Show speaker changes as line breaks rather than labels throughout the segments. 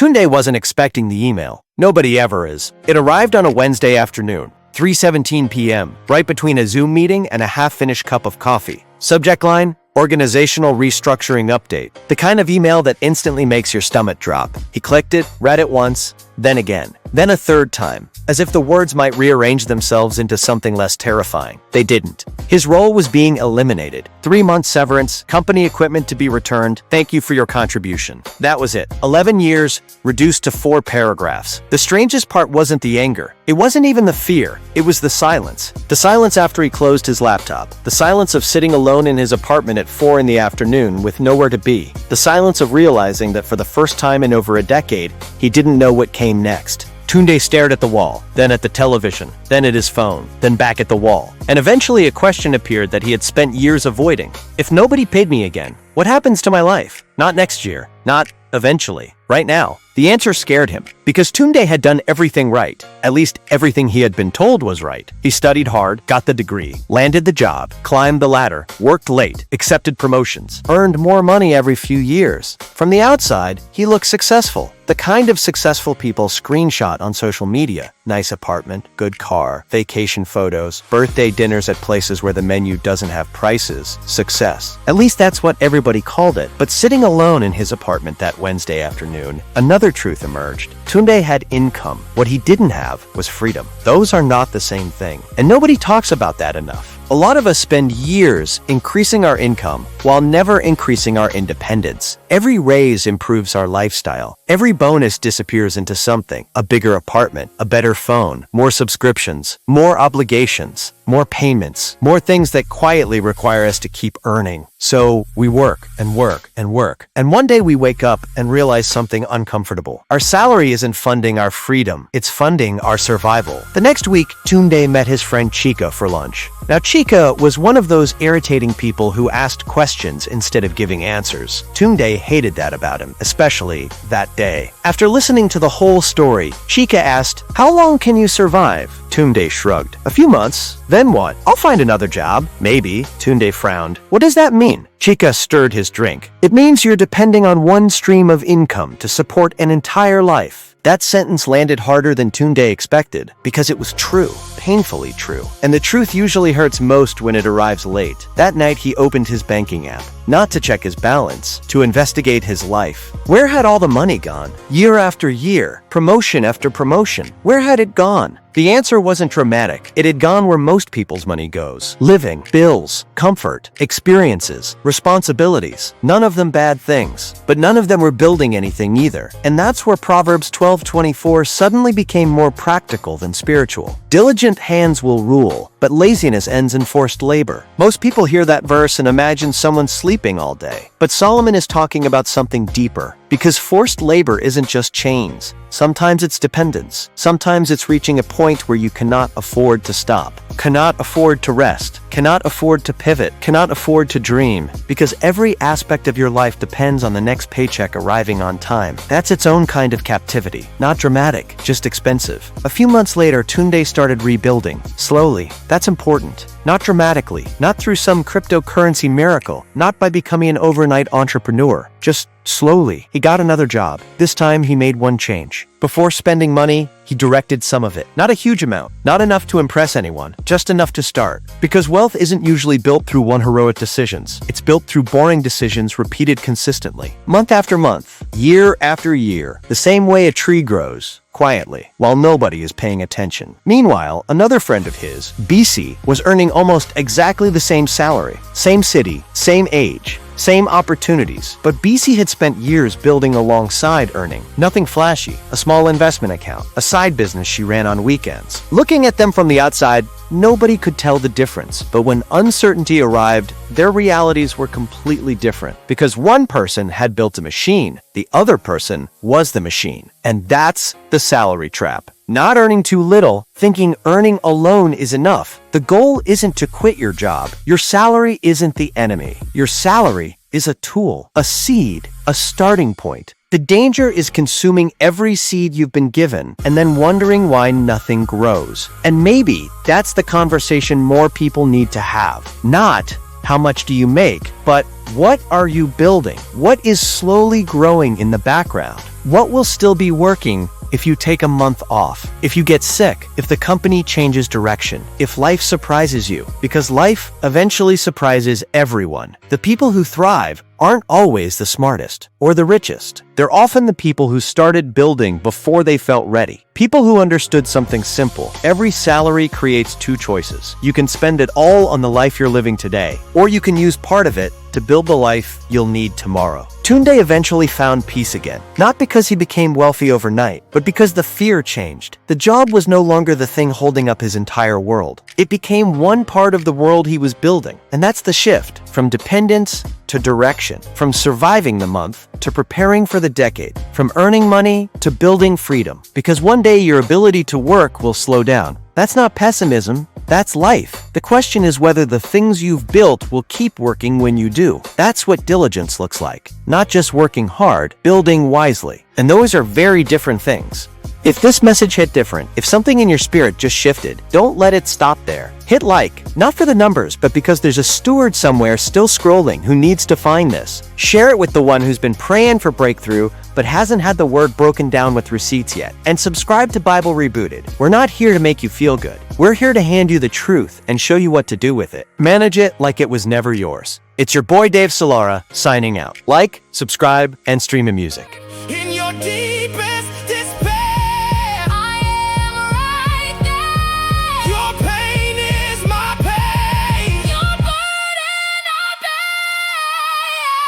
Tunde wasn't expecting the email. Nobody ever is. It arrived on a Wednesday afternoon, 3:17 p.m., right between a Zoom meeting and a half-finished cup of coffee. Subject line: Organizational restructuring update. The kind of email that instantly makes your stomach drop. He clicked it, read it once, then again, then a third time, as if the words might rearrange themselves into something less terrifying. They didn't. His role was being eliminated. 3-month severance, company equipment to be returned, thank you for your contribution. That was it. 11 years, reduced to 4 paragraphs. The strangest part wasn't the anger. It wasn't even the fear. It was the silence. The silence after he closed his laptop. The silence of sitting alone in his apartment at 4 in the afternoon with nowhere to be. The silence of realizing that for the first time in over a decade, he didn't know what came next. Tunde stared at the wall, then at the television, then at his phone, then back at the wall. And eventually a question appeared that he had spent years avoiding. If nobody paid me again, what happens to my life? Not next year. Not eventually. Right now. The answer scared him, because Tunde had done everything right. At least everything he had been told was right. He studied hard, got the degree, landed the job, climbed the ladder, worked late, accepted promotions, earned more money every few years. From the outside, he looked successful. The kind of successful people screenshot on social media. Nice apartment, good car, vacation photos, birthday dinners at places where the menu doesn't have prices. Success. At least that's what everybody called it. But sitting alone in his apartment that Wednesday afternoon, another truth emerged. Tunde had income. What he didn't have was freedom. Those are not the same thing. And nobody talks about that enough. A lot of us spend years increasing our income while never increasing our independence. Every raise improves our lifestyle. Every bonus disappears into something: a bigger apartment, a better phone, more subscriptions, more obligations, more payments, more things that quietly require us to keep earning. So we work and work and work. And one day we wake up and realize something uncomfortable. Our salary isn't funding our freedom. It's funding our survival. The next week, Tunde met his friend Chika for lunch. Now, Chika was one of those irritating people who asked questions instead of giving answers. Tunde hated that about him, especially that day. After listening to the whole story, Chika asked, "How long can you survive?" Tunde shrugged. "A few months. Then what? I'll find another job. Maybe." Tunde frowned. "What does that mean?" Chika stirred his drink. "It means you're depending on one stream of income to support an entire life." That sentence landed harder than Tunde expected, because it was true, painfully true. And the truth usually hurts most when it arrives late. That night he opened his banking app, not to check his balance, to investigate his life. Where had all the money gone? Year after year, promotion after promotion. Where had it gone? The answer wasn't dramatic. It had gone where most people's money goes. Living, bills, comfort, experiences, responsibilities. None of them bad things. But none of them were building anything either. And that's where Proverbs 12:24 suddenly became more practical than spiritual. Diligent hands will rule, but laziness ends in forced labor. Most people hear that verse and imagine someone sleeping all day. But Solomon is talking about something deeper. Because forced labor isn't just chains. Sometimes it's dependence. Sometimes it's reaching a point where you cannot afford to stop, cannot afford to rest, cannot afford to pivot, cannot afford to dream, because every aspect of your life depends on the next paycheck arriving on time. That's its own kind of captivity. Not dramatic, just expensive. A few months later, Tunde started rebuilding. Slowly. That's important. Not dramatically, not through some cryptocurrency miracle, not by becoming an overnight entrepreneur. Just slowly. He got another job. This time he made one change. Before spending money, he directed some of it. Not a huge amount, not enough to impress anyone, just enough to start. Because wealth isn't usually built through one heroic decisions. It's built through boring decisions repeated consistently. Month after month, year after year, the same way a tree grows. Quietly, while nobody is paying attention. Meanwhile, another friend of his, Bisi, was earning almost exactly the same salary, same city, same age, same opportunities. But Bisi had spent years building alongside earning. Nothing flashy, a small investment account, a side business she ran on weekends. Looking at them from the outside, nobody could tell the difference. But when uncertainty arrived, their realities were completely different. Because one person had built a machine, the other person was the machine. And that's the salary trap. Not earning too little, thinking earning alone is enough. The goal isn't to quit your job. Your salary isn't the enemy. Your salary is a tool, a seed, a starting point. The danger is consuming every seed you've been given and then wondering why nothing grows. And maybe that's the conversation more people need to have. Not how much do you make, but what are you building? What is slowly growing in the background? What will still be working if you take a month off? If you get sick? If the company changes direction? If life surprises you? Because life eventually surprises everyone. The people who thrive aren't always the smartest or the richest. They're often the people who started building before they felt ready. People who understood something simple. Every salary creates two choices. You can spend it all on the life you're living today, or you can use part of it to build the life you'll need tomorrow. Tunde eventually found peace again, not because he became wealthy overnight, but because the fear changed. The job was no longer the thing holding up his entire world. It became one part of the world he was building. And that's the shift from dependence to direction, from surviving the month to preparing for the decade, from earning money to building freedom. Because one day your ability to work will slow down. That's not pessimism, that's life. The question is whether the things you've built will keep working when you do. That's what diligence looks like. Not just working hard, building wisely. And those are very different things. If this message hit different, if something in your spirit just shifted, don't let it stop there. Hit like, not for the numbers, but because there's a steward somewhere still scrolling who needs to find this. Share it with the one who's been praying for breakthrough, but hasn't had the word broken down with receipts yet. And subscribe to Bible Rebooted. We're not here to make you feel good. We're here to hand you the truth and show you what to do with it. Manage it like it was never yours. It's your boy Dave Solara signing out. Like, subscribe, and stream a music.
In your deepest despair, I am right there. Your pain is my pain. Your burden I bear.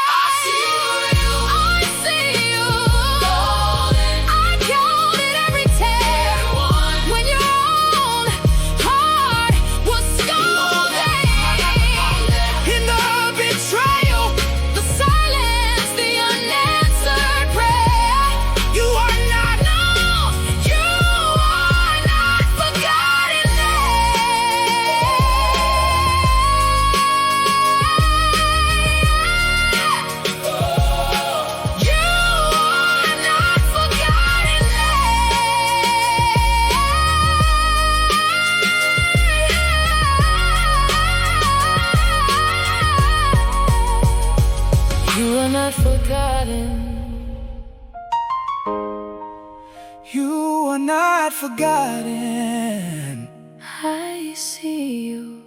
I see you. I count it every tear. When your own heart was scolding. In the betrayal, the silence, the unanswered prayer. You are not known. You are not forgotten there. You are not forgotten there. You are not forgotten. You are not forgotten. I see you.